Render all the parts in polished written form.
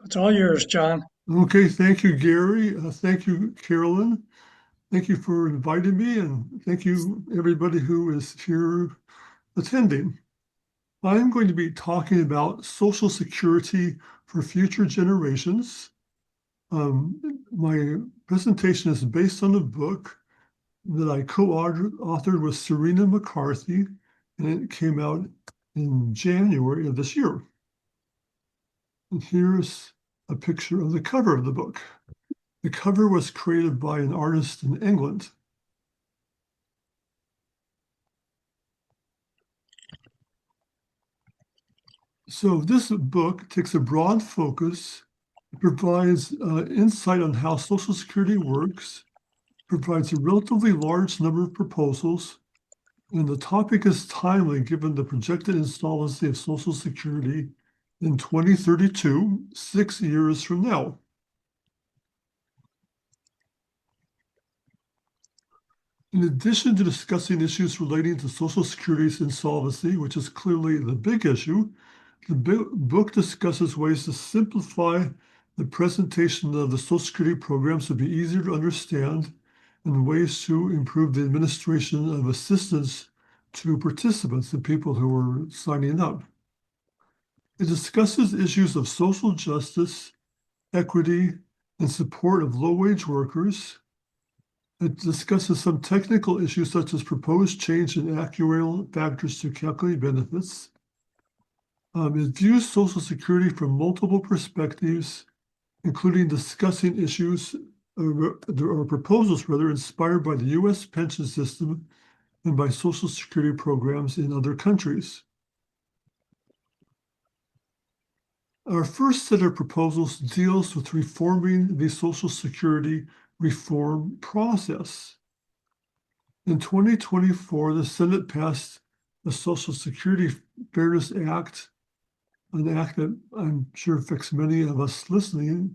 It's all yours, John. Okay, thank you, Gary. Thank you, Carolyn. Thank you for inviting me, and thank you, everybody who is here attending. I'm going to be talking about Social Security for future generations. My presentation is based on a book that I co-authored with Serena McCarthy, and it came out in January of this year. And here's a picture of the cover of the book. The cover was created by an artist in England. So this book takes a broad focus, provides insight on how Social Security works, provides a relatively large number of proposals, and the topic is timely given the projected insolvency of Social Security in 2032, 6 years from now. In addition to discussing issues relating to Social Security's insolvency, which is clearly the big issue, the book discusses ways to simplify the presentation of the Social Security program to be easier to understand and ways to improve the administration of assistance to participants, the people who are signing up. It discusses issues of social justice, equity, and support of low-wage workers. It discusses some technical issues such as proposed change in actuarial factors to calculate benefits. It views Social Security from multiple perspectives, including discussing issues or proposals rather inspired by the U.S. pension system and by Social Security programs in other countries. Our first set of proposals deals with reforming the Social Security reform process. In 2024, the Senate passed the Social Security Fairness Act, an act that I'm sure affects many of us listening,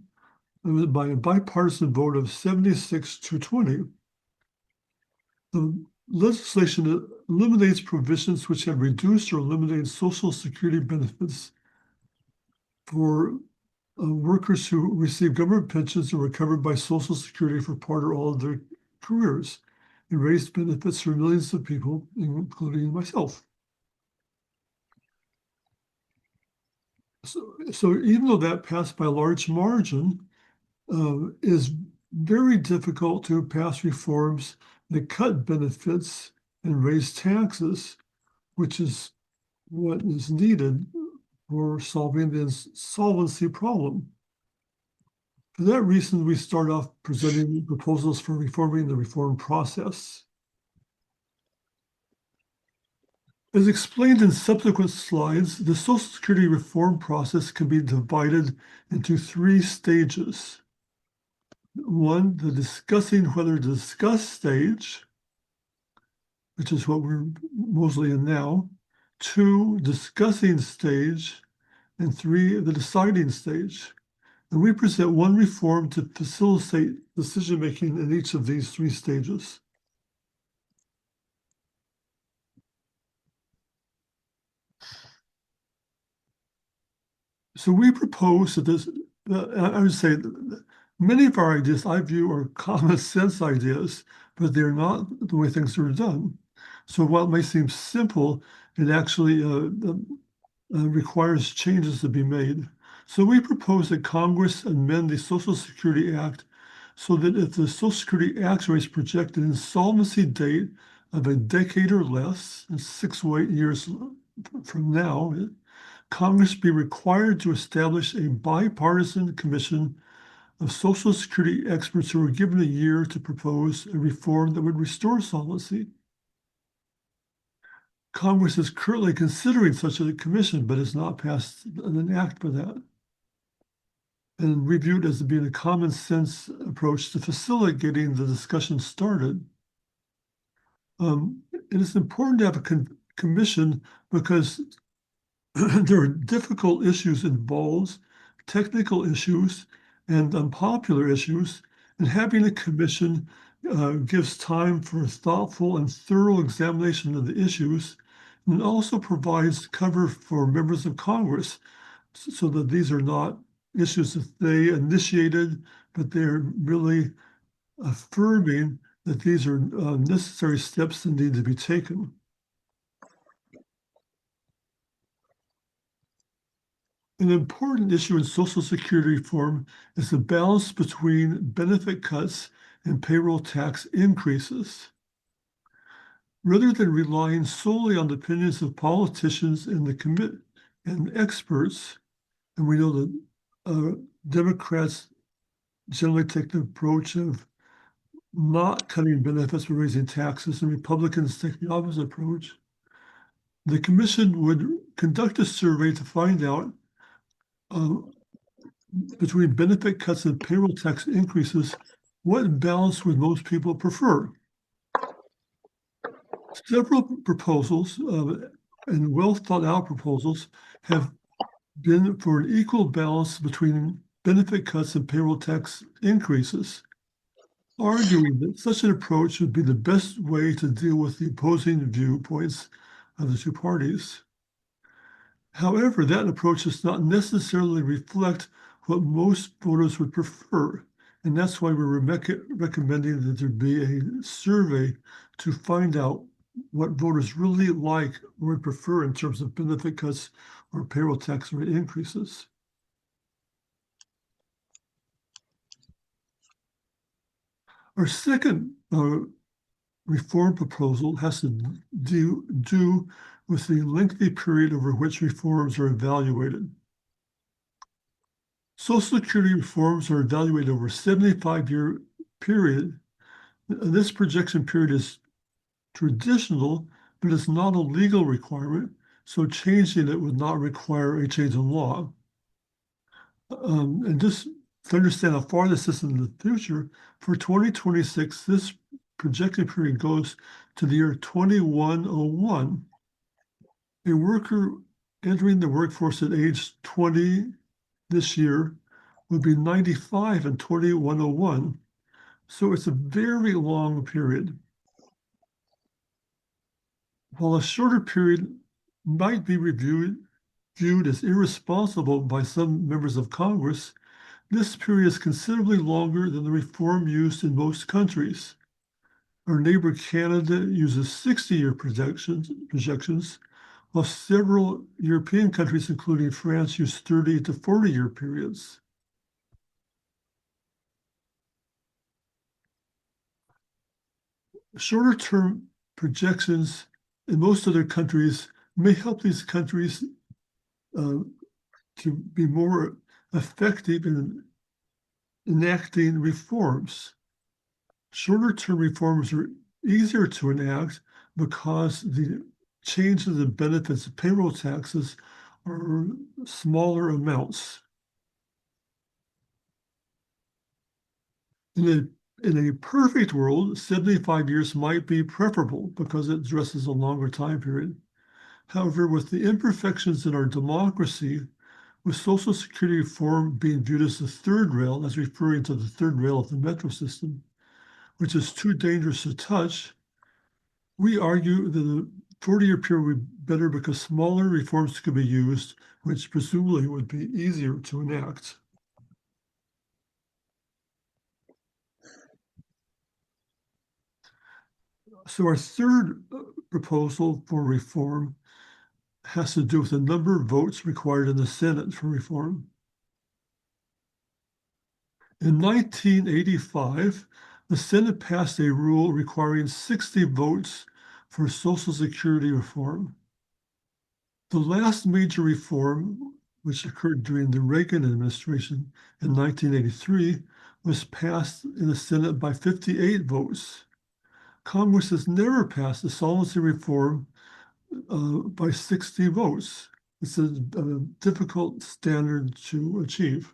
by a bipartisan vote of 76 to 20. The legislation eliminates provisions which have reduced or eliminated Social Security benefits for workers who receive government pensions and were covered by Social Security for part or all of their careers. It raised benefits for millions of people, including myself. So even though that passed by a large margin, is very difficult to pass reforms that cut benefits and raise taxes, which is what is needed for solving the insolvency problem. For that reason, we start off presenting proposals for reforming the reform process. As explained in subsequent slides, the Social Security reform process can be divided into 3 stages. 1, the discussing whether to discuss stage, which is what we're mostly in now. 2, discussing stage. And 3, the deciding stage. And we present one reform to facilitate decision-making in each of these 3 stages. So we propose that this, I would say, many of our ideas I view are common sense ideas, but they're not the way things are done. So while it may seem simple, it actually requires changes to be made. So we propose that Congress amend the Social Security Act so that if the Social Security actuaries project an insolvency date of a decade or less, and 6 or 8 years from now, Congress be required to establish a bipartisan commission of Social Security experts who were given a year to propose a reform that would restore solvency. Congress is currently considering such a commission, but has not passed an act for that. And we view it as being a common sense approach to facilitate getting the discussion started. It is important to have a commission because there are difficult issues involved, technical issues, and unpopular issues, and having a commission gives time for thoughtful and thorough examination of the issues, and also provides cover for members of Congress so that these are not issues that they initiated, but they're really affirming that these are necessary steps that need to be taken. An important issue in Social Security reform is the balance between benefit cuts and payroll tax increases. Rather than relying solely on the opinions of politicians and and experts, and we know that Democrats generally take the approach of not cutting benefits but raising taxes, and Republicans take the opposite approach. The commission would conduct a survey to find out between benefit cuts and payroll tax increases, what balance would most people prefer? Several proposals and well thought out proposals have been for an equal balance between benefit cuts and payroll tax increases, arguing that such an approach would be the best way to deal with the opposing viewpoints of the two parties. However, that approach does not necessarily reflect what most voters would prefer. And that's why we're recommending that there be a survey to find out what voters really like or would prefer in terms of benefit cuts or payroll tax rate increases. Our second reform proposal has to do with the lengthy period over which reforms are evaluated. Social Security reforms are evaluated over a 75-year period. This projection period is traditional, but it's not a legal requirement, so changing it would not require a change in law. And just to understand how far this is in the future, for 2026, this projected period goes to the year 2101. A worker entering the workforce at age 20 this year would be 95 in 2101. So it's a very long period. While a shorter period might be viewed as irresponsible by some members of Congress, this period is considerably longer than the reform used in most countries. Our neighbor Canada uses 60-year projections, while several European countries, including France, use 30 to 40-year periods. Shorter-term projections in most other countries may help these countries to be more effective in enacting reforms. Shorter-term reforms are easier to enact because the changes in benefits of payroll taxes are smaller amounts. In a perfect world, 75 years might be preferable because it addresses a longer time period. However, with the imperfections in our democracy, with Social Security reform being viewed as the third rail, as referring to the third rail of the metro system, which is too dangerous to touch, we argue that the 40-year period would be better because smaller reforms could be used, which presumably would be easier to enact. So our third proposal for reform has to do with the number of votes required in the Senate for reform. In 1985, the Senate passed a rule requiring 60 votes for Social Security reform. The last major reform, which occurred during the Reagan administration in 1983, was passed in the Senate by 58 votes. Congress has never passed a solvency reform by 60 votes. It's a difficult standard to achieve.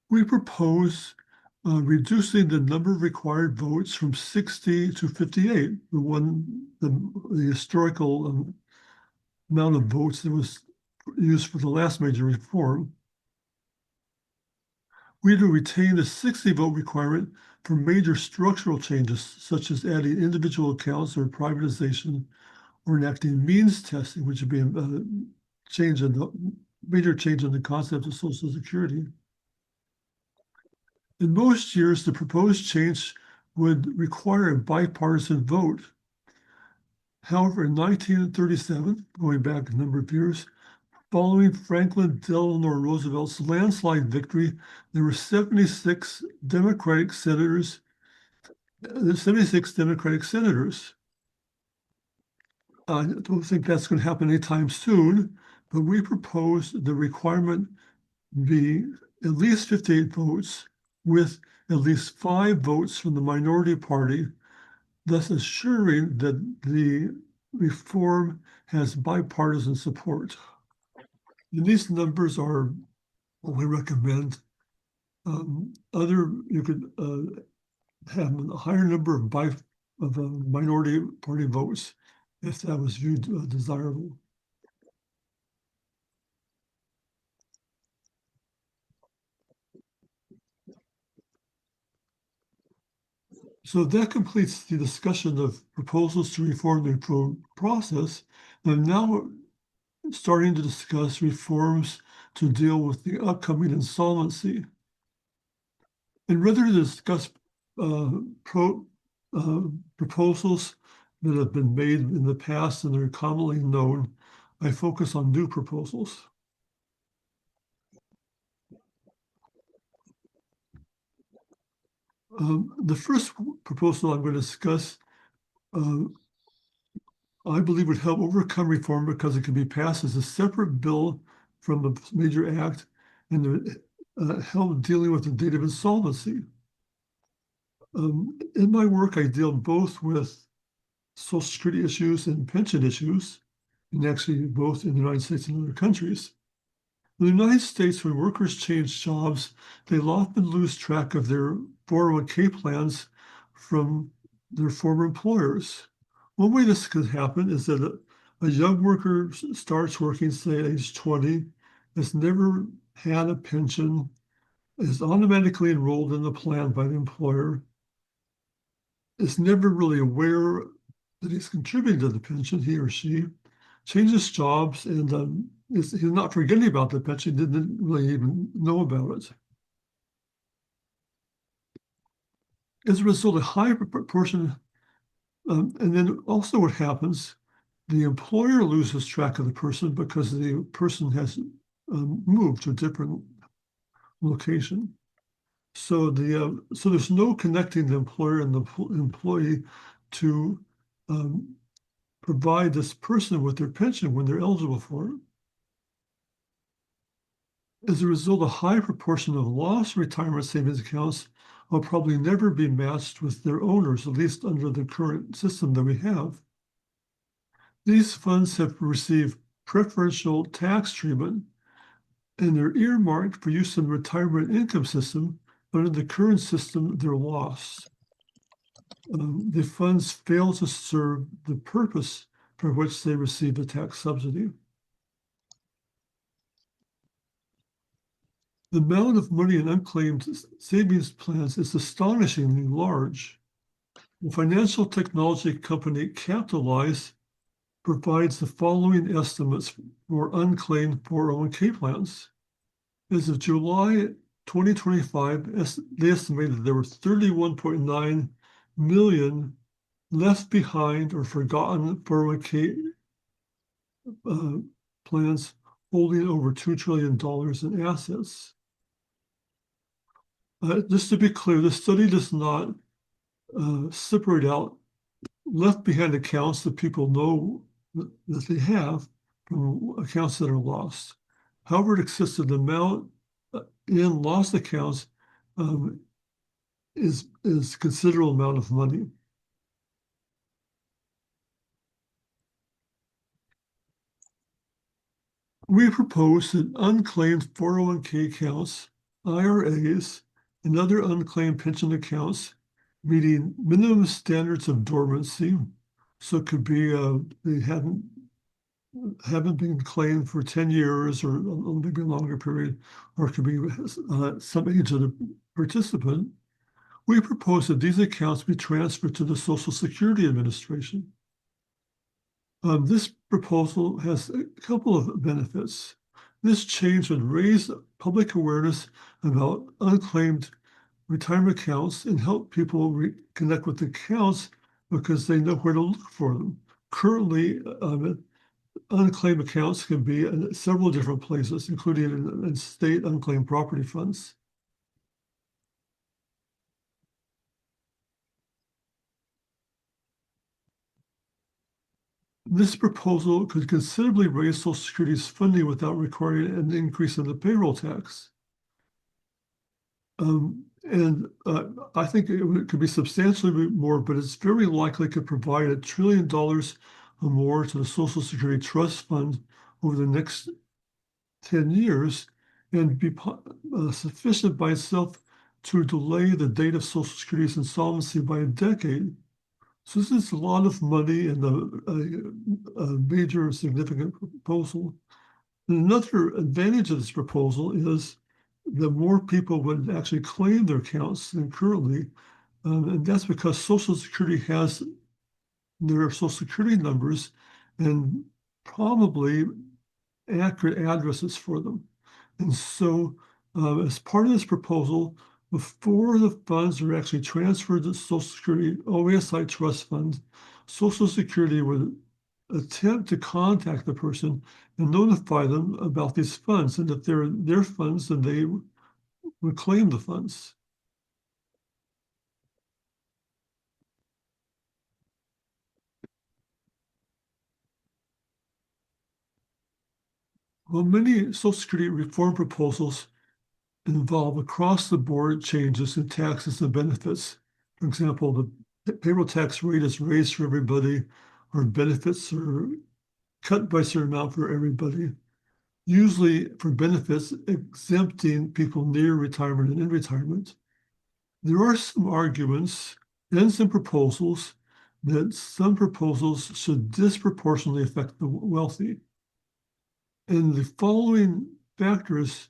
We propose reducing the number of required votes from 60 to 58, the historical amount of votes that was used for the last major reform. We to retain the 60 vote requirement for major structural changes, such as adding individual accounts or privatization, or enacting means testing, which would be major change in the concept of Social Security. In most years, the proposed change would require a bipartisan vote. However, in 1937, going back a number of years, following Franklin Delano Roosevelt's landslide victory, there were 76 Democratic senators. I don't think that's going to happen anytime soon, but we propose the requirement be at least 58 votes with at least 5 votes from the minority party, thus assuring that the reform has bipartisan support. And these numbers are what we recommend. You could have a higher number of minority party votes if that was viewed desirable. So that completes the discussion of proposals to reform the process. I'm now starting to discuss reforms to deal with the upcoming insolvency. And rather than discuss proposals that have been made in the past and are commonly known, I focus on new proposals. The first proposal I'm going to discuss, I believe would help overcome reform because it can be passed as a separate bill from a major act and help dealing with the date of insolvency. In my work, I deal both with Social Security issues and pension issues, and actually both in the United States and other countries. In the United States, when workers change jobs, they often lose track of their 401k plans from their former employers. One way this could happen is that a young worker starts working, say, at age 20, has never had a pension, is automatically enrolled in the plan by the employer, is never really aware that he's contributing to the pension, he or she, changes jobs, and he's not forgetting about the pension, didn't really even know about it. As a result, a high proportion, and then also what happens, the employer loses track of the person because the person has moved to a different location. So there's no connecting the employer and the employee to provide this person with their pension when they're eligible for it. As a result, a high proportion of lost retirement savings accounts will probably never be matched with their owners, at least under the current system that we have. These funds have received preferential tax treatment and they're earmarked for use in the retirement income system, but in the current system, they're lost. The funds fail to serve the purpose for which they receive the tax subsidy. The amount of money in unclaimed savings plans is astonishingly large. The financial technology company Capitalize provides the following estimates for unclaimed 401k plans. As of July 2025, they estimated there were 31.9 million left behind or forgotten 401k plans holding over $2 trillion in assets. Just to be clear, the study does not separate out left behind accounts that people know that they have from accounts that are lost. However, it exists that the amount in lost accounts is a considerable amount of money. We propose that unclaimed 401k accounts, IRAs, and other unclaimed pension accounts meeting minimum standards of dormancy. So it could be they haven't been claimed for 10 years or maybe a longer period, or it could be some age of the participant. We propose that these accounts be transferred to the Social Security Administration. This proposal has a couple of benefits. This change would raise public awareness about unclaimed retirement accounts and help people connect with accounts because they know where to look for them. Currently, unclaimed accounts can be in several different places, including in state unclaimed property funds. This proposal could considerably raise Social Security's funding without requiring an increase in the payroll tax. I think it could be substantially more, but it's very likely could provide $1 trillion or more to the Social Security Trust Fund over the next 10 years and be sufficient by itself to delay the date of Social Security's insolvency by a decade. So this is a lot of money and a major significant proposal. And another advantage of this proposal is that more people would actually claim their accounts than currently. And that's because Social Security has their Social Security numbers and probably accurate addresses for them. And so as part of this proposal, before the funds are actually transferred to Social Security OASI Trust Fund, Social Security would attempt to contact the person and notify them about these funds. And if they're their funds, then they would claim the funds. Well, many Social Security reform proposals involve across-the-board changes in taxes and benefits. For example, the payroll tax rate is raised for everybody, or benefits are cut by a certain amount for everybody. Usually for benefits, exempting people near retirement and in retirement. There are some arguments and some proposals that some proposals should disproportionately affect the wealthy. And the following factors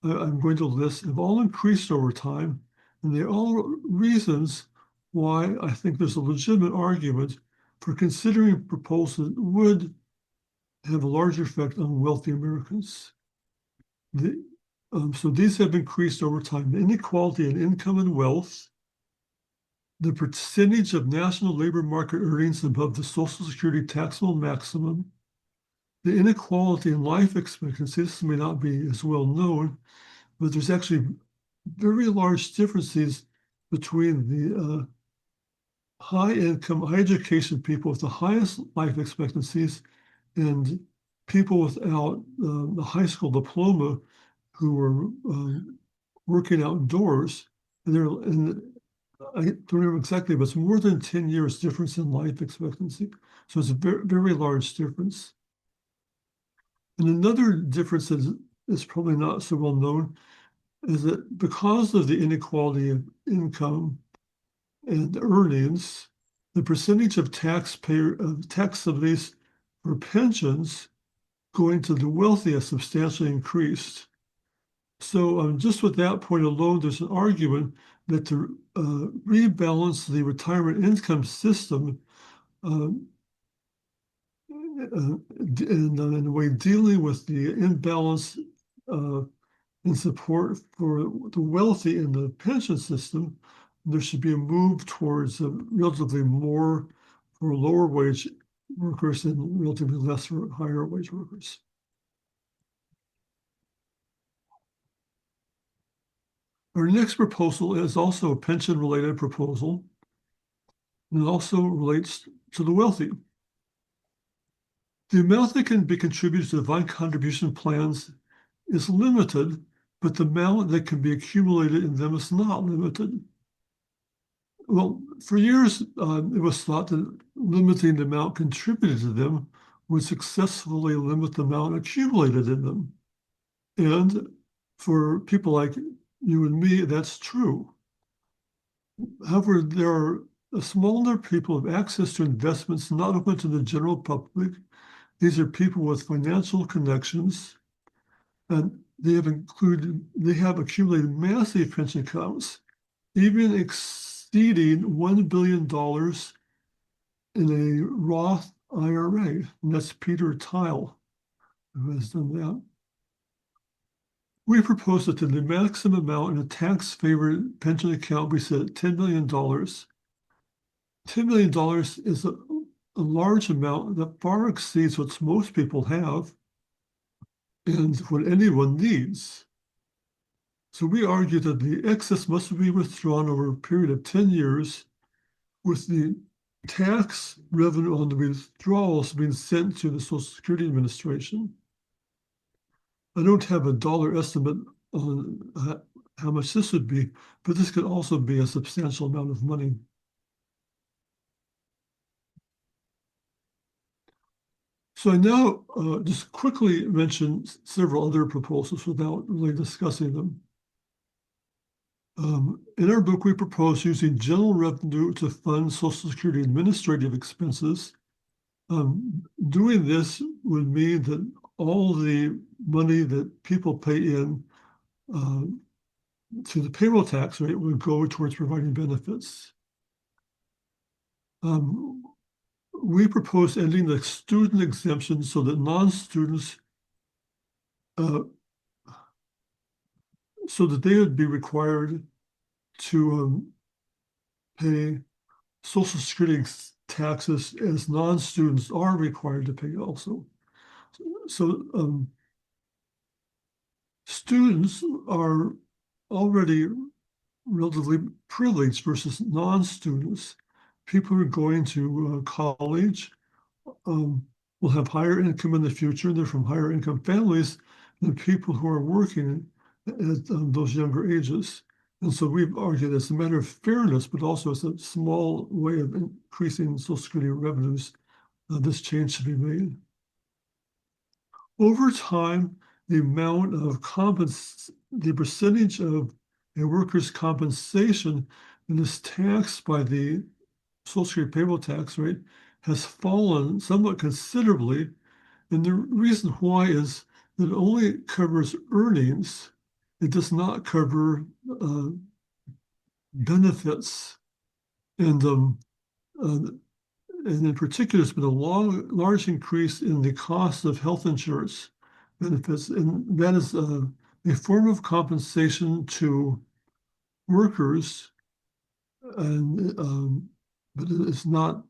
I'm going to list have all increased over time, and they're all reasons why I think there's a legitimate argument for considering proposals that would have a larger effect on wealthy Americans. So these have increased over time. The inequality in income and wealth, the percentage of national labor market earnings above the Social Security taxable maximum, the inequality in life expectancy. This may not be as well known, but there's actually very large differences between the high income, high education people with the highest life expectancies and people without the high school diploma who were working outdoors. And I don't remember exactly, but it's more than 10 years difference in life expectancy. So it's a very, very large difference. And another difference that is probably not so well known is that because of the inequality of income and earnings, the percentage of tax subsidies for pensions going to the wealthy has substantially increased. So just with that point alone, there's an argument that to rebalance the retirement income system in a way dealing with the imbalance in support for the wealthy in the pension system, there should be a move towards relatively more for lower wage workers and relatively less for higher wage workers. Our next proposal is also a pension-related proposal, and it also relates to the wealthy. The amount that can be contributed to defined contribution plans is limited, but the amount that can be accumulated in them is not limited. Well, for years, it was thought that limiting the amount contributed to them would successfully limit the amount accumulated in them. And for people like you and me, that's true. However, there are a small number of people who have access to investments not open to the general public. These are people with financial connections, and they have accumulated massive pension accounts, even exceeding $1 billion in a Roth IRA, and that's Peter Thiel who has done that. We propose that the maximum amount in a tax-favored pension account be set at $10 million. $10 million is a large amount that far exceeds what most people have and what anyone needs. So we argue that the excess must be withdrawn over a period of 10 years, with the tax revenue on the withdrawals being sent to the Social Security Administration. I don't have a dollar estimate on how much this would be, but this could also be a substantial amount of money. So I now just quickly mention several other proposals without really discussing them. In our book, we propose using general revenue to fund Social Security administrative expenses. Doing this would mean that all the money that people pay in to the payroll tax rate would go towards providing benefits. We propose ending the student exemption so that non-students, so that they would be required to pay Social Security taxes as non-students are required to pay also. So students are already relatively privileged versus non-students. People who are going to college will have higher income in the future. They're from higher income families than people who are working at those younger ages. And so we've argued it's a matter of fairness, but also it's a small way of increasing Social Security revenues. This change should be made. Over time, the amount of the percentage of a worker's compensation that is taxed by the Social Security payroll tax rate has fallen somewhat considerably. And the reason why is that it only covers earnings. It does not cover benefits. And in particular, there's been a large increase in the cost of health insurance benefits. And that is a form of compensation to workers, and but it's not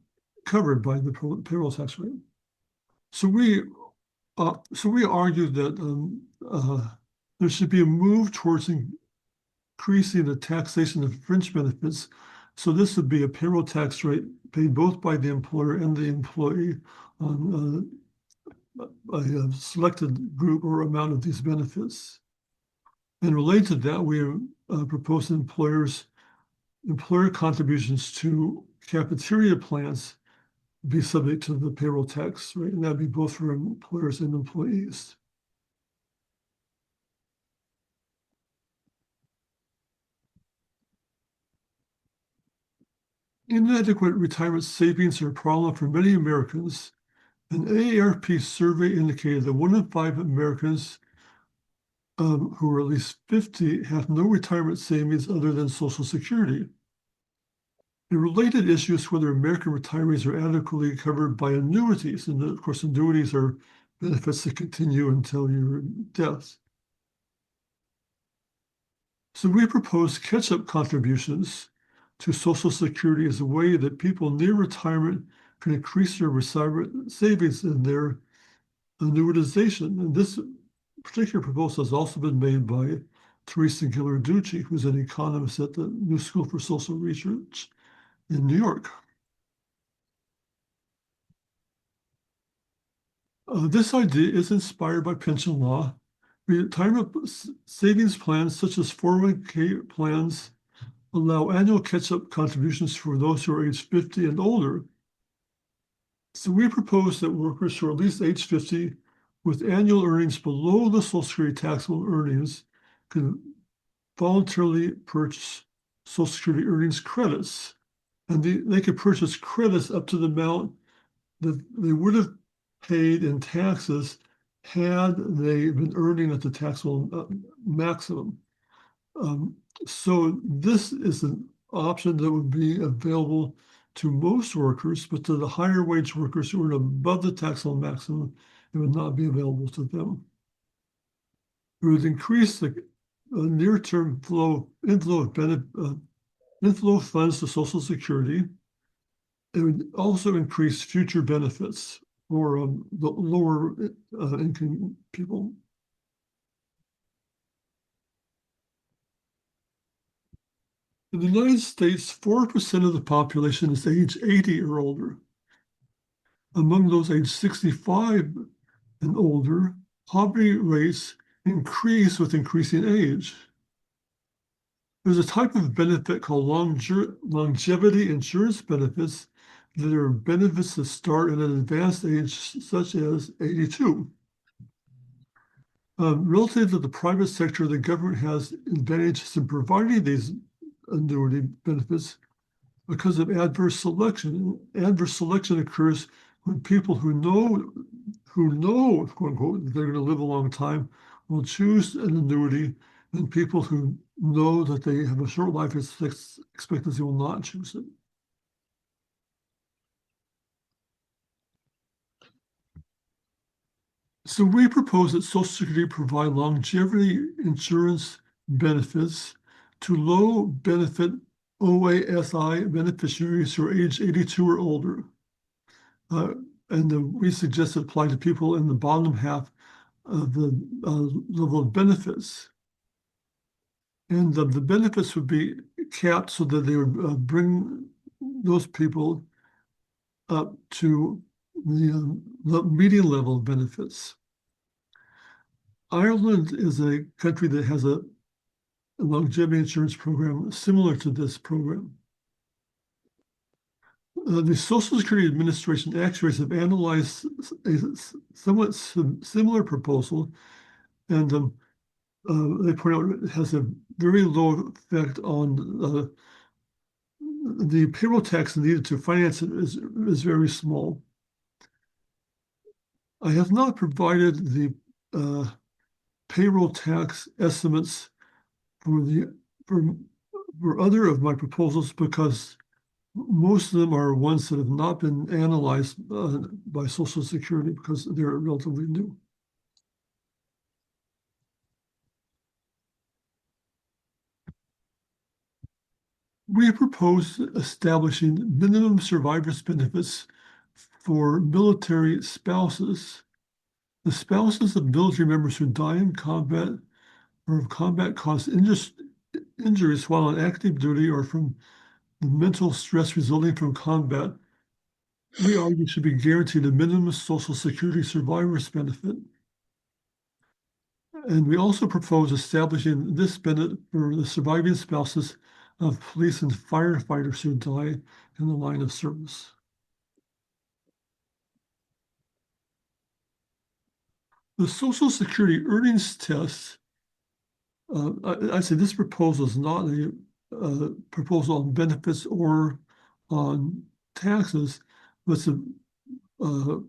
covered by the payroll tax rate. So we argue that there should be a move towards increasing the taxation of fringe benefits. So this would be a payroll tax rate paid both by the employer and the employee on a selected group or amount of these benefits. And related to that, we propose employer contributions to cafeteria plans be subject to the payroll tax rate, and that'd be both for employers and employees. Inadequate retirement savings are a problem for many Americans. An AARP survey indicated that 1 in 5 Americans who are at least 50 have no retirement savings other than Social Security. The related issue is whether American retirees are adequately covered by annuities. And of course, annuities are benefits that continue until your death. So we propose catch-up contributions to Social Security as a way that people near retirement can increase their retirement savings and their annuitization. And this particular proposal has also been made by Teresa Ghilarducci, who's an economist at the New School for Social Research in New York. This idea is inspired by pension law. Retirement savings plans such as 401k plans allow annual catch-up contributions for those who are age 50 and older. So we propose that workers who are at least age 50 with annual earnings below the Social Security taxable earnings can voluntarily purchase Social Security earnings credits. And they could purchase credits up to the amount that they would have paid in taxes had they been earning at the taxable maximum. So this is an option that would be available to most workers, but to the higher wage workers who earn above the taxable maximum, it would not be available to them. It would increase the near-term inflow of funds to Social Security. It would also increase future benefits for the lower income people. In the United States, 4% of the population is age 80 or older. Among those age 65 and older, poverty rates increase with increasing age. There's a type of benefit called longevity insurance benefits that are benefits that start at an advanced age such as 82. Relative to the private sector, the government has advantages in providing these annuity benefits because of adverse selection. Adverse selection occurs when people who know, quote unquote, that they're going to live a long time will choose an annuity, and people who know that they have a short life expectancy will not choose it. So we propose that Social Security provide longevity insurance benefits to low benefit OASI beneficiaries who are age 82 or older. We suggest it apply to people in the bottom half of the level of benefits. And the benefits would be capped so that they would bring those people up to the median level of benefits. Ireland is a country that has a longevity insurance program similar to this program. The Social Security Administration actuaries have analyzed a somewhat similar proposal, and they point out it has a very low effect on the payroll tax needed to finance it is very small. I have not provided the payroll tax estimates for other of my proposals because most of them are ones that have not been analyzed by Social Security because they're relatively new. We propose establishing minimum survivors benefits for military spouses. The spouses of military members who die in combat or of combat-caused injuries while on active duty or from the mental stress resulting from combat, we argue should be guaranteed a minimum Social Security survivors benefit. And we also propose establishing this benefit for the surviving spouses of police and firefighters who die in the line of service. The Social Security earnings test, I say this proposal is not a proposal on benefits or on taxes, but it's a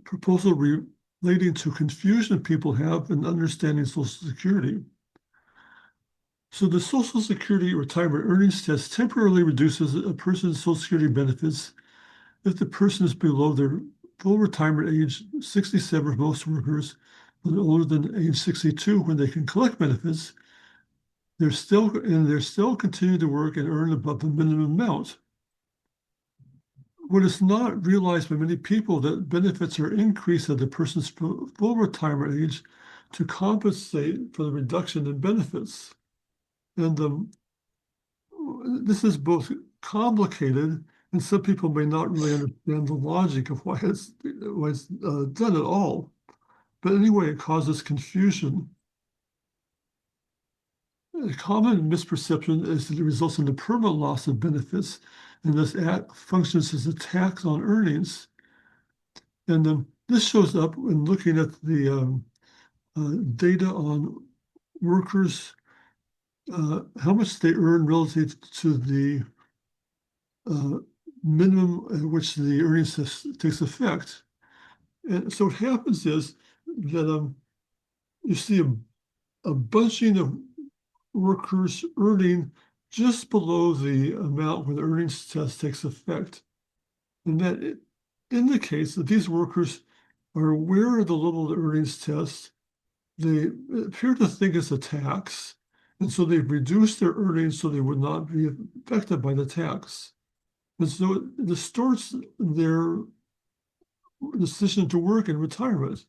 proposal relating to confusion people have in understanding Social Security. So the Social Security retirement earnings test temporarily reduces a person's Social Security benefits if the person is below their full retirement age, 67 for most workers, and older than age 62 when they can collect benefits. They're still continue to work and earn above the minimum amount. What is not realized by many people that benefits are increased at the person's full retirement age to compensate for the reduction in benefits. And this is both complicated, and some people may not really understand the logic of why it's done at all. But anyway, it causes confusion. A common misperception is that it results in the permanent loss of benefits, and thus functions as a tax on earnings. And this shows up when looking at the data on workers, how much they earn relative to the minimum at which the earnings takes effect. And so what happens is that you see a bunching of workers earning just below the amount when the earnings test takes effect. and that it indicates that these workers are aware of the level of the earnings test. They appear to think it's a tax, and so they've reduced their earnings so they would not be affected by the tax. And so it distorts their decision to work in retirement.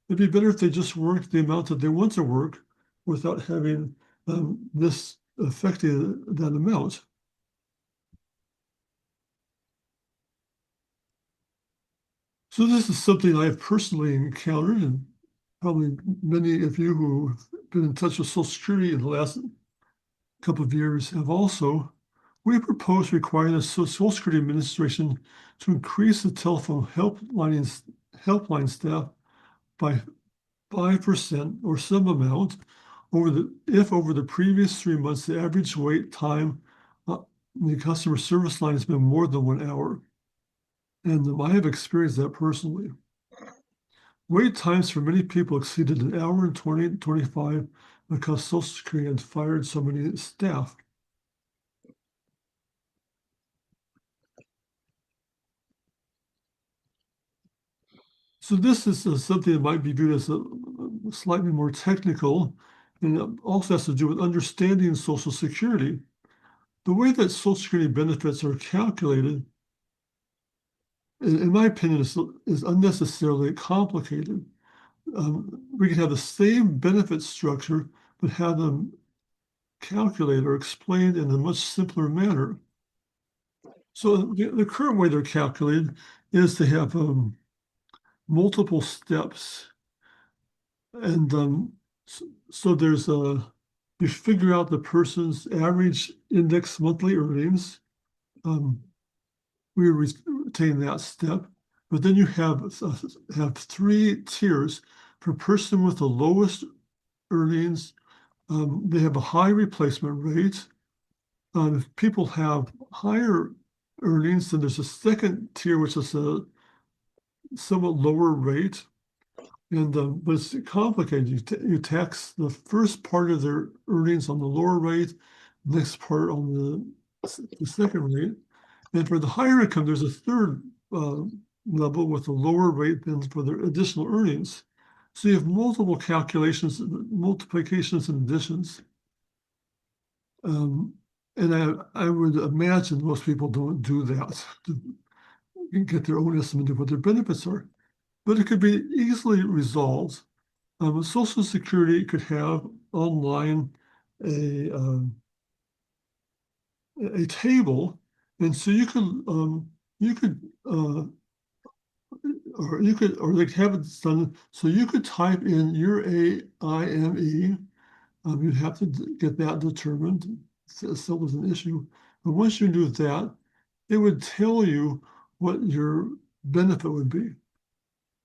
It'd be better if they just worked the amount that they want to work without having this affecting that amount. So this is something I've personally encountered, and probably many of you who have been in touch with Social Security in the last couple of years have also. We propose requiring the Social Security Administration to increase the telephone helpline staff by 5% or some amount if over the previous 3 months the average wait time in the customer service line has been more than 1 hour. And I have experienced that personally. Wait times for many people exceeded 1 hour and 20 25 because Social Security had fired so many staff. So this is something that might be viewed as a slightly more technical, and it also has to do with understanding Social Security. The way that Social Security benefits are calculated, in my opinion, is unnecessarily complicated. We can have the same benefit structure, but have them calculated or explained in a much simpler manner. So the current way they're calculated is to have multiple steps. And so there's you figure out the person's average index monthly earnings. We retain that step, but then you have 3 tiers. For a person with the lowest earnings, they have a high replacement rate. If people have higher earnings, then there's a second tier, which is a somewhat lower rate. And but it's complicated. You tax the first part of their earnings on the lower rate, next part on the second rate. And for the higher income, there's a third level with a lower rate than for their additional earnings. So you have multiple calculations, multiplications and additions. And I would imagine most people don't do that to get their own estimate of what their benefits are. But it could be easily resolved. Social Security could have online a table, and so you could or they have it done so you could type in your AIME. You'd have to get that determined. It still was an issue, but once you do that, it would tell you what your benefit would be,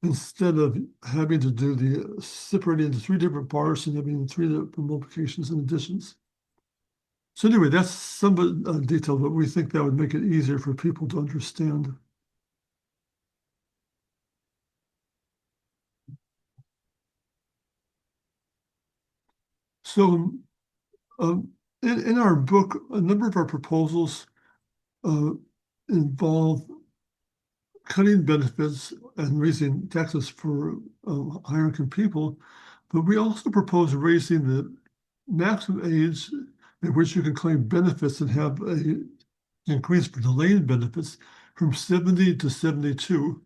instead of having to do the separating into 3 different parts and having 3 different multiplications and additions. So anyway, that's somewhat detailed, but we think that would make it easier for people to understand. So in our book, a number of our proposals involve cutting benefits and raising taxes for higher income people, but we also propose raising the maximum age at which you can claim benefits and have an increase for delayed benefits from 70 to 72.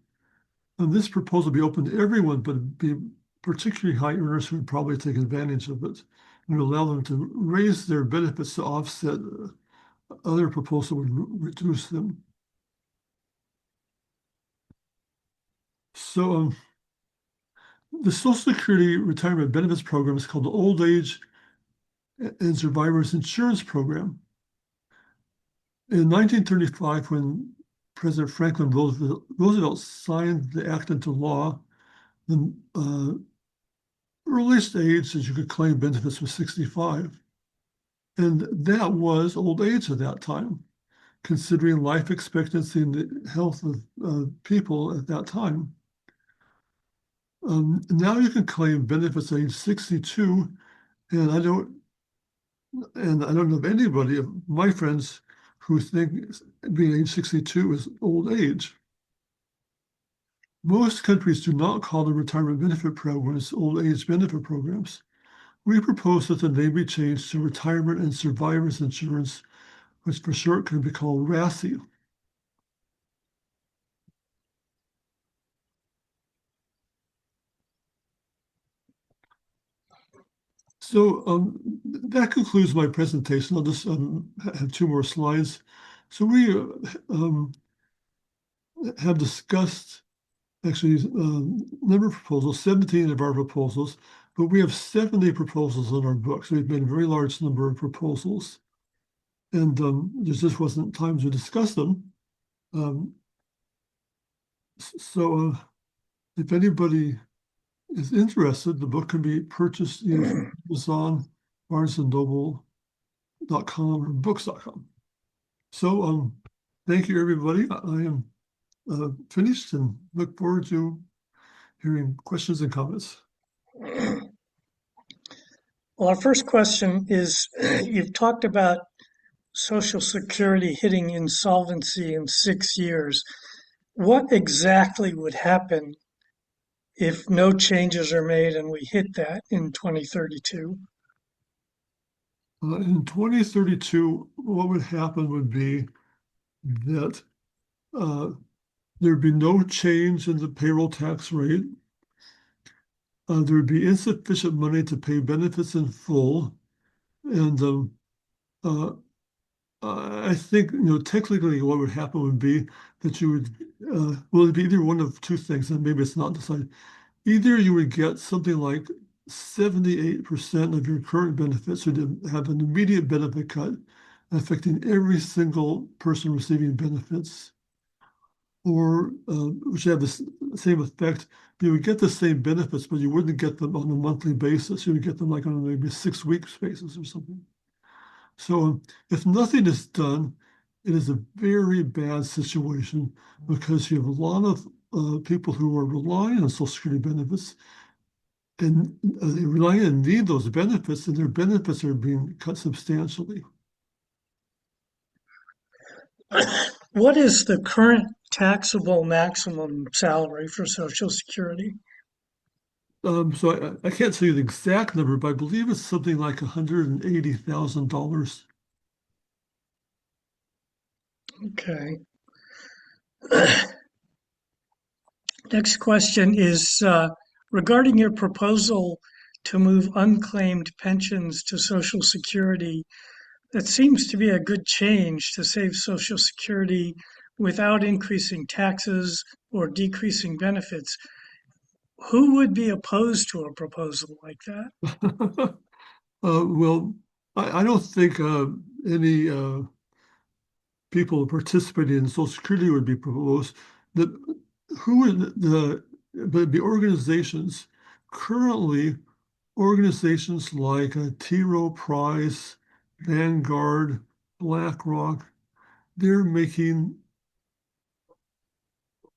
And this proposal would be open to everyone, but it'd be particularly high earners who would probably take advantage of it and allow them to raise their benefits to offset other proposals would reduce them. So the Social Security Retirement Benefits Program is called the Old Age and Survivors Insurance Program. In 1935, when President Franklin Roosevelt signed the act into law, the earliest age that you could claim benefits was 65. And that was old age at that time, considering life expectancy and the health of people at that time. Now you can claim benefits at age 62, and I don't know of anybody of my friends who think being age 62 is old age. Most countries do not call the retirement benefit programs old age benefit programs. We propose that the name be changed to Retirement and Survivors Insurance, which for short can be called RASI. So that concludes my presentation. I'll just have two more slides. So we have discussed actually a number of proposals, 17 of our proposals, but we have 70 proposals in our book. So we've made a very large number of proposals. And there just wasn't time to discuss them. So if anybody is interested, the book can be purchased either from Amazon, BarnesandNoble.com, or books.com. So thank you, everybody. I am finished and look forward to hearing questions and comments. Well, our first question is, you've talked about Social Security hitting insolvency in 6 years. What exactly would happen if no changes are made and we hit that in 2032? In 2032, what would happen would be that there'd be no change in the payroll tax rate. There would be insufficient money to pay benefits in full. And I think, technically what would happen would be that you would, well, it'd be either one of two things, and maybe it's not decided. Either you would get something like 78% of your current benefits would have an immediate benefit cut affecting every single person receiving benefits, or which have the same effect. You would get the same benefits, but you wouldn't get them on a monthly basis. You would get them like on maybe 6 weeks basis or something. So if nothing is done, it is a very bad situation because you have a lot of people who are relying on Social Security benefits and they rely and need those benefits, and their benefits are being cut substantially. What is the current taxable maximum salary for Social Security? So I can't tell you the exact number, but I believe it's something like $180,000. Okay. Next question is regarding your proposal to move unclaimed pensions to Social Security. That seems to be a good change to save Social Security without increasing taxes or decreasing benefits. Who would be opposed to a proposal like that? Well, I don't think any people participating in Social Security would be proposed. Who are the organizations currently? Organizations like T. Rowe Price, Vanguard, BlackRock, they're making,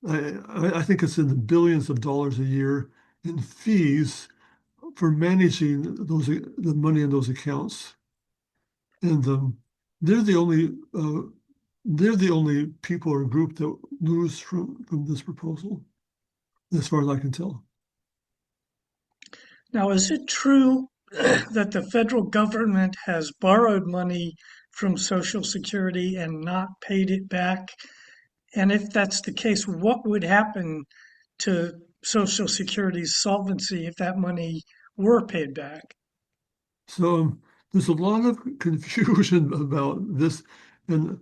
I think it's in the billions of dollars a year in fees for managing the money in those accounts. And they're the only people or group that lose from this proposal, as far as I can tell. Now, is it true that the federal government has borrowed money from Social Security and not paid it back? And if that's the case, what would happen to Social Security's solvency if that money were paid back? So there's a lot of confusion about this, and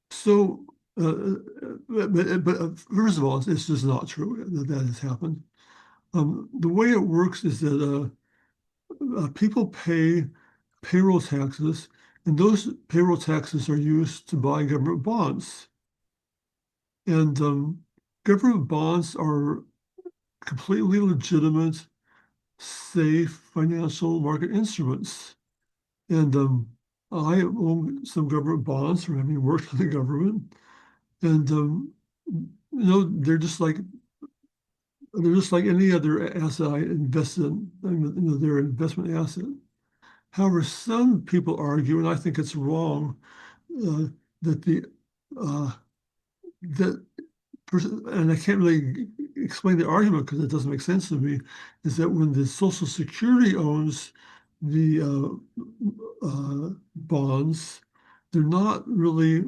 so but first of all, it's just not true that has happened. The way it works is that people pay payroll taxes, and those payroll taxes are used to buy government bonds. And government bonds are completely legitimate, safe financial market instruments. And I own some government bonds from having worked in the government. And they're just like any other asset I invest in. They're an investment asset. However, some people argue, and I think it's wrong, that and I can't really explain the argument because it doesn't make sense to me, is that when the Social Security owns the bonds, they're not really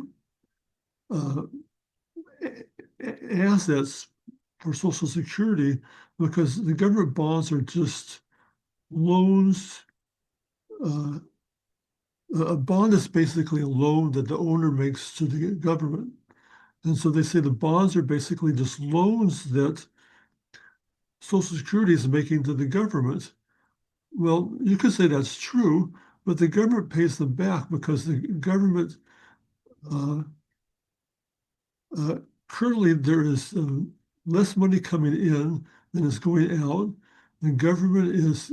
assets for Social Security because the government bonds are just loans. A bond is basically a loan that the owner makes to the government. And so they say the bonds are basically just loans that Social Security is making to the government. Well, you could say that's true, but the government pays them back because the government uh, currently there is less money coming in than is going out. The government is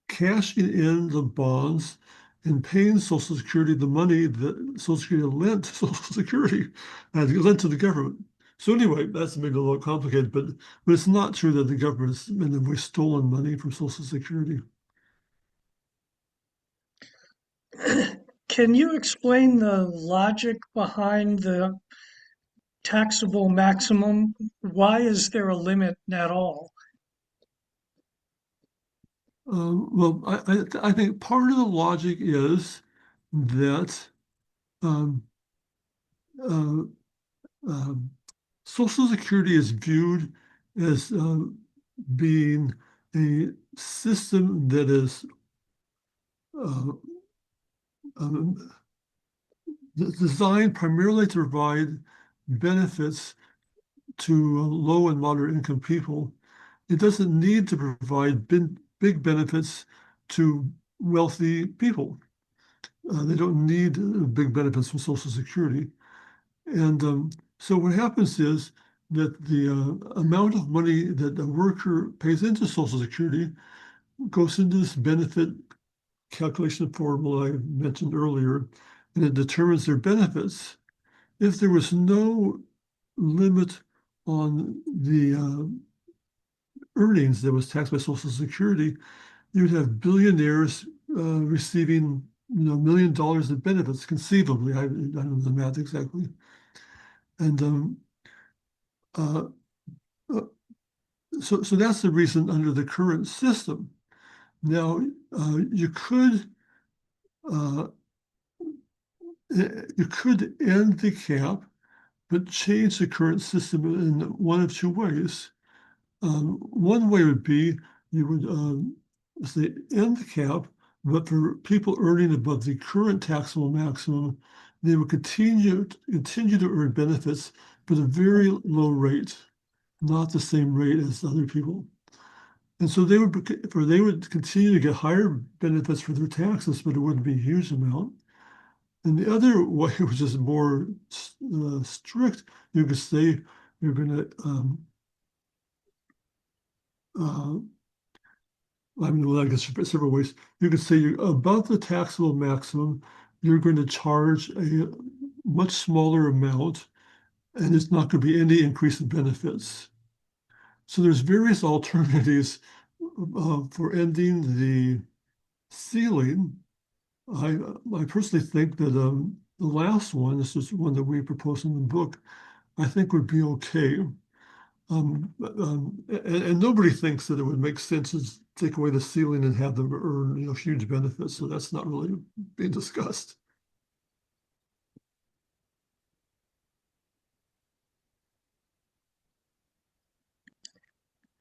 cashing in the bonds and paying Social Security the money that Social Security lent to Social Security and lent to the government. So anyway, that's maybe a little complicated, but it's not true that the government has in a way stolen money from Social Security. Can you explain the logic behind the taxable maximum? Why is there a limit at all? Well, I think part of the logic is that um, uh, um, Social Security is viewed as being a system that is uh, um, designed primarily to provide benefits to low and moderate income people. It doesn't need to provide big benefits to wealthy people. They don't need big benefits from Social Security. And so what happens is that the amount of money that a worker pays into Social Security goes into this benefit calculation formula I mentioned earlier, and it determines their benefits. If there was no limit on the earnings that was taxed by Social Security, you'd have billionaires receiving $1 million in benefits, conceivably. I don't know the math exactly. And uh, uh, so that's the reason under the current system. Now, you could end the cap, but change the current system in one of two ways. One way would be you would say end the cap, but for people earning above the current taxable maximum, they would continue to earn benefits but a very low rate, not the same rate as other people. And so they would continue to get higher benefits for their taxes, but it wouldn't be a huge amount. And the other way, which is more strict, you could say you're going to I guess several ways. You could say you're above the taxable maximum, you're going to charge a much smaller amount, and it's not going to be any increase in benefits. So there's various alternatives for ending the ceiling. I personally think that the last one, this is one that we propose in the book, I think would be okay. And nobody thinks that it would make sense to take away the ceiling and have them earn huge benefits. So that's not really being discussed.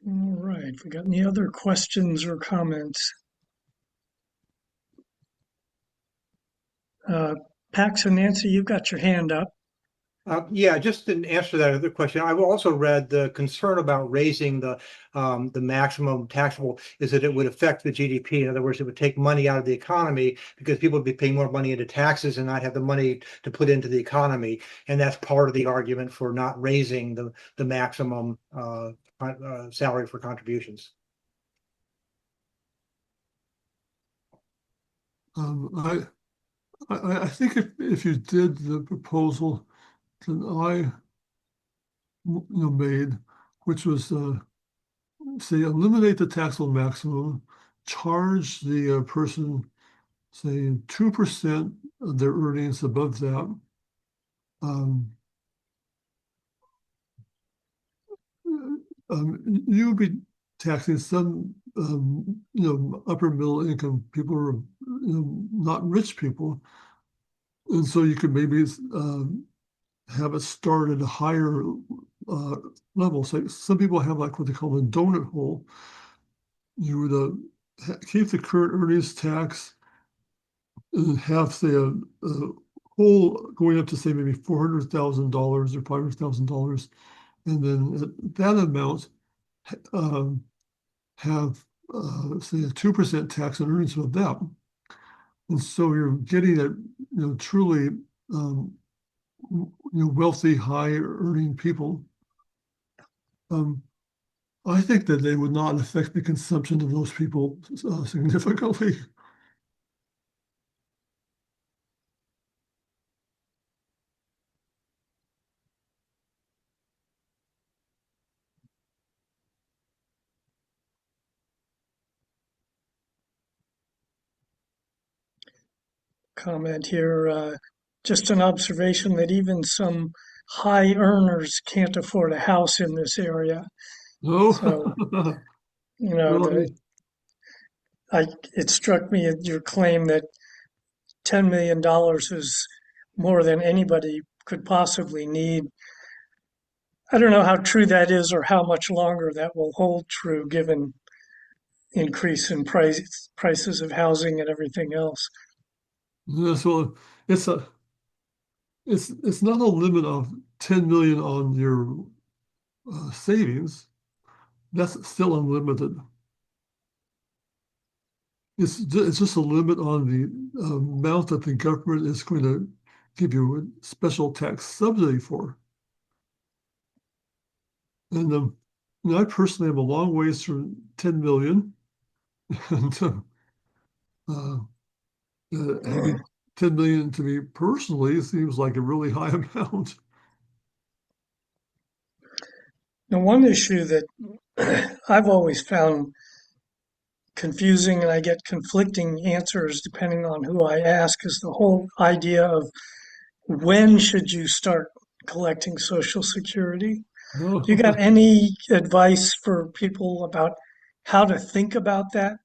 All right. We got any other questions or comments? Pax and Nancy, you've got your hand up. Yeah, just in answer to that other question, I've also read the concern about raising the maximum taxable is that it would affect the GDP. In other words, it would take money out of the economy because people would be paying more money into taxes and not have the money to put into the economy. And that's part of the argument for not raising the maximum salary for contributions. I think if you did the proposal that I made, which was say eliminate the taxable maximum, charge the person say 2% of their earnings above that, you would be taxing some, upper middle income people, or not rich people, and so you could maybe have it start at a higher level. So some people have like what they call a donut hole. You would keep the current earnings tax and have, say, a whole going up to, say, maybe $400,000 or $500,000, and then at that amount have say a 2% tax on earnings of that. And so you're getting at truly wealthy, high earning people. I think that they would not affect the consumption of those people significantly. Comment here, just an observation that even some high earners can't afford a house in this area. No, So, you know, well, it struck me at your claim that $10 million is more than anybody could possibly need. I don't know how true that is or how much longer that will hold true given increase in prices of housing and everything else. so it's a it's not a limit of 10 million on your savings. That's still unlimited. It's just a limit on the amount that the government is going to give you a special tax subsidy for. And I personally am a long ways from 10 million, and having 10 million to me personally seems like a really high amount. Now, one issue that I've always found confusing and I get conflicting answers depending on who I ask is the whole idea of when should you start collecting Social Security? Do you got No. any advice for people about how to think about that?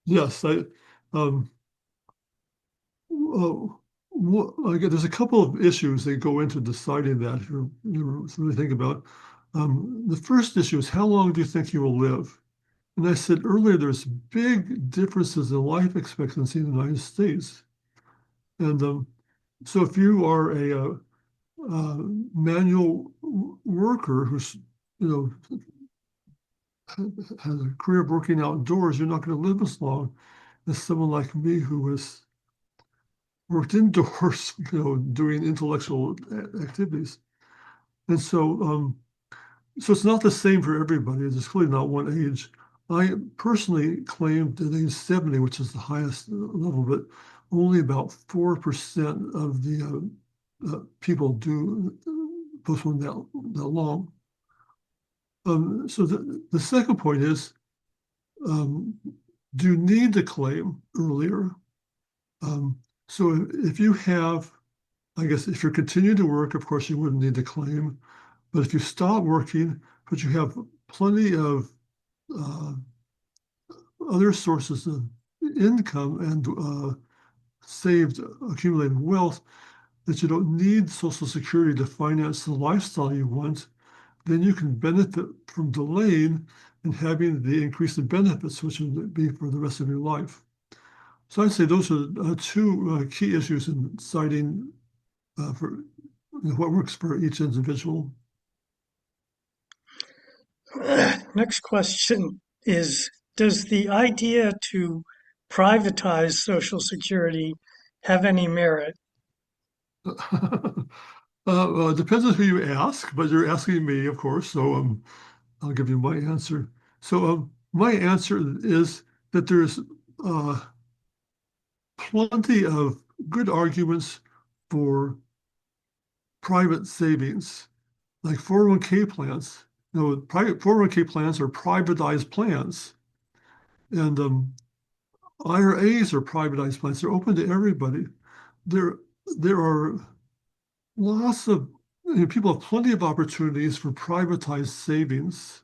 Yes, um, there's a couple of issues that go into deciding that you really think about. The first issue is, how long do you think you will live? And I said earlier, there's big differences in life expectancy in the United States. And so if you are a manual worker who's, has a career of working outdoors, you're not going to live as long as someone like me who has worked indoors, doing intellectual activities. And so it's not the same for everybody. There's clearly not one age. I personally claimed at age 70, which is the highest level, but only about 4% of the people do postpone that long. So the second point is, do you need to claim earlier? So if you have, I guess if you're continuing to work, of course, you wouldn't need to claim. But if you stop working, but you have plenty of other sources of income and saved, accumulated wealth, that you don't need Social Security to finance the lifestyle you want, then you can benefit from delaying and having the increase in benefits, which would be for the rest of your life. So I'd say those are two key issues in deciding for what works for each individual. Next question is, does the idea to privatize Social Security have any merit? Well, it depends on who you ask, but you're asking me, of course, so I'll give you my answer. So my answer is that there's plenty of good arguments for private savings, like 401k plans. Private 401k plans are privatized plans, and IRAs are privatized plans. They're open to everybody. There are lots of people have plenty of opportunities for privatized savings.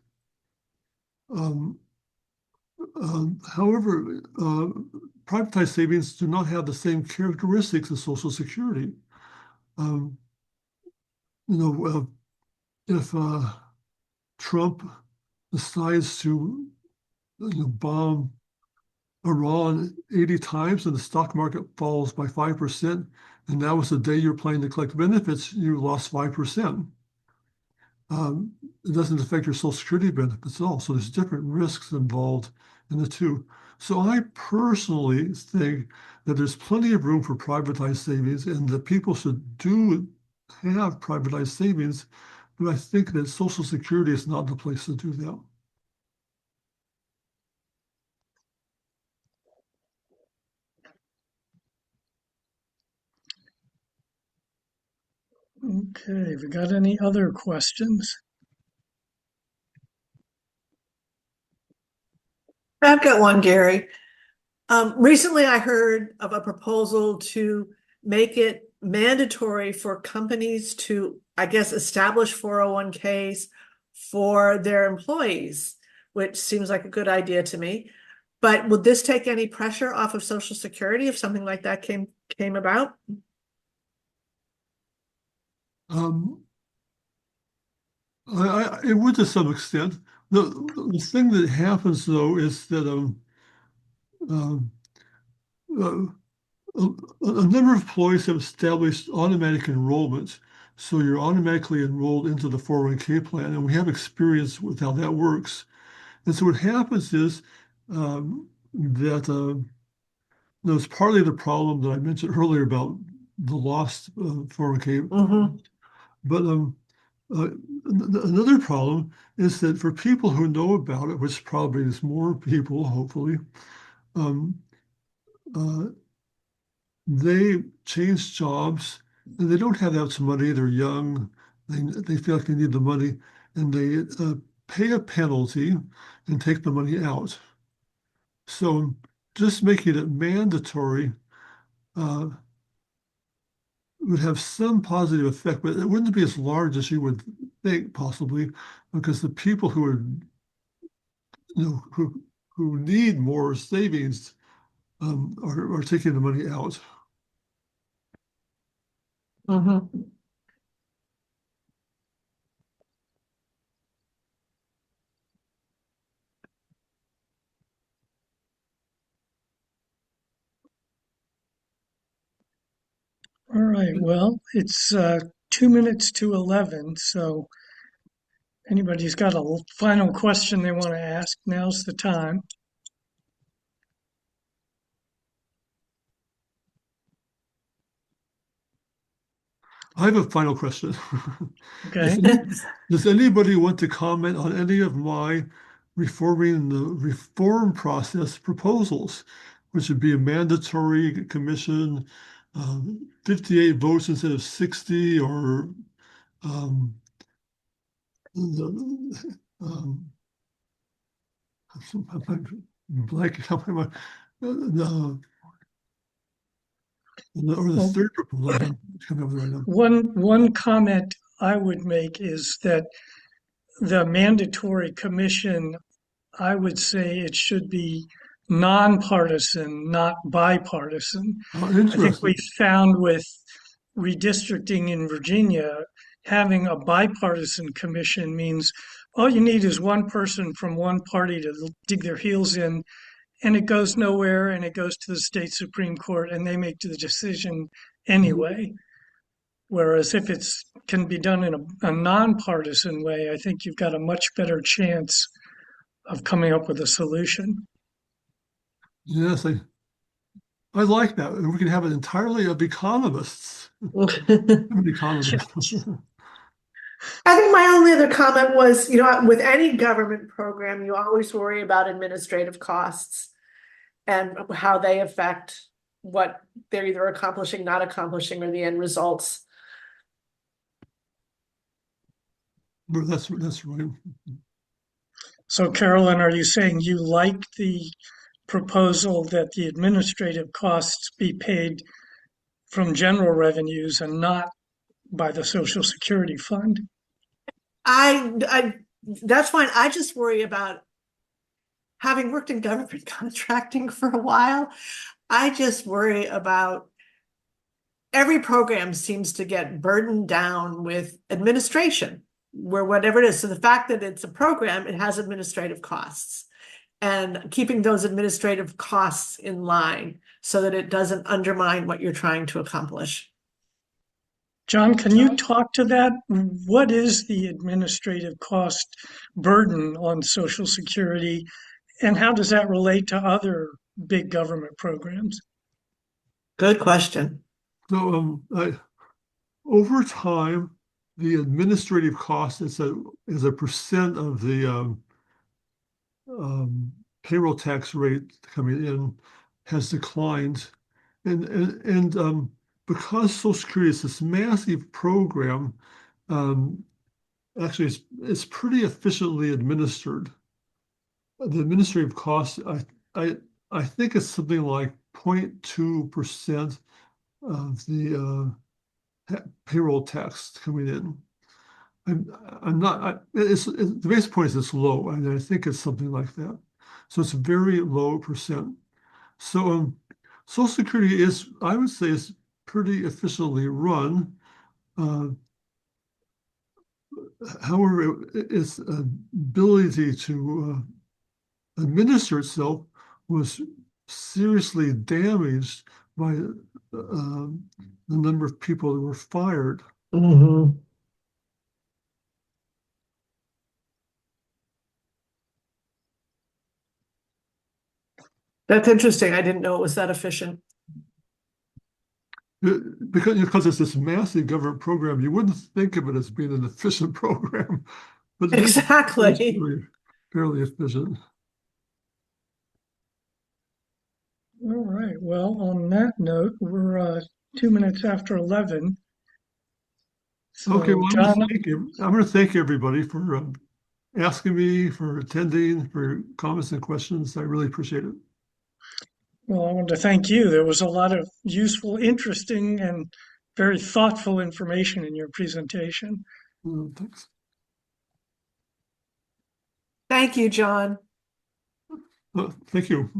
However, privatized savings do not have the same characteristics as Social Security. Um, if Trump decides to bomb Iran 80 times and the stock market falls by 5%, and that was the day you're planning to collect benefits, you lost 5%. It doesn't affect your Social Security benefits at all. So there's different risks involved in the two. So I personally think that there's plenty of room for privatized savings and that people should have privatized savings, but I think that Social Security is not the place to do that. Okay, we got any other questions? I've got one, Gary. Recently I heard of a proposal to make it mandatory for companies to, I guess, establish 401ks for their employees, which seems like a good idea to me. But would this take any pressure off of Social Security if something like that came about? It would to some extent. The thing that happens though is that a number of employees have established automatic enrollment, so you're automatically enrolled into the 401k plan, and we have experience with how that works. And so what happens is that there's partly the problem that I mentioned earlier about the lost 401k. Mm-hmm. But another problem is that for people who know about it, which probably is more people, hopefully, they change jobs and they don't have that much money. They're young. They feel like they need the money, and they pay a penalty and take the money out. So just making it mandatory would have some positive effect, but it wouldn't be as large as you would think, possibly, because the people who are, who need more savings are taking the money out. Mm-hmm. All right, well, it's 2 minutes to 11, so anybody's got a final question they want to ask, now's the time. I have a final question. Okay. Does anybody want to comment on any of my reforming the reform process proposals, which would be a mandatory commission, 58 votes instead of 60, or or the third proposal. I'm coming up with right now. One comment I would make is that the mandatory commission, I would say it should be nonpartisan, not bipartisan. Oh, I think interesting. we found with redistricting in Virginia, having a bipartisan commission means all you need is one person from one party to dig their heels in, and it goes nowhere, and it goes to the state Supreme Court, and they make the decision anyway. Whereas if it's can be done in a nonpartisan way, I think you've got a much better chance of coming up with a solution. Yes, I like that. We can have it entirely of economists. Economists. I think my only other comment was, with any government program, you always worry about administrative costs and how they affect what they're either accomplishing, not accomplishing, or the end results. That's right. So, Carolyn, are you saying you like the proposal that the administrative costs be paid from general revenues and not by the Social Security Fund. That's fine. I just worry about, having worked in government contracting for a while, I just worry about every program seems to get burdened down with administration, where whatever it is. So the fact that it's a program, it has administrative costs. And keeping those administrative costs in line so that it doesn't undermine what you're trying to accomplish. John, can you talk to that? What is the administrative cost burden on Social Security, and how does that relate to other big government programs? Good question. So over time, the administrative cost is a percent of the payroll tax rate coming in has declined, and because Social Security is this massive program, actually it's pretty efficiently administered. The administrative cost, I think it's something like 0.2% of the payroll tax coming in. I'm not. The base point is it's low, and I think it's something like that. So it's a very low percent. So Social Security is, I would say, is pretty efficiently run. However, its ability to administer itself was seriously damaged by the number of people that were fired. Mm-hmm. That's interesting. I didn't know it was that efficient. Because it's this massive government program, you wouldn't think of it as being an efficient program, but it is Exactly. really fairly efficient. All right. Well, on that note, we're 2 minutes after 11. Okay, So, well, John, I'm going to thank everybody for asking me, for attending, for your comments and questions. I really appreciate it. well, I want to thank you. There was a lot of useful, interesting, and very thoughtful information in your presentation. Thanks. Thank you, John. Thank you.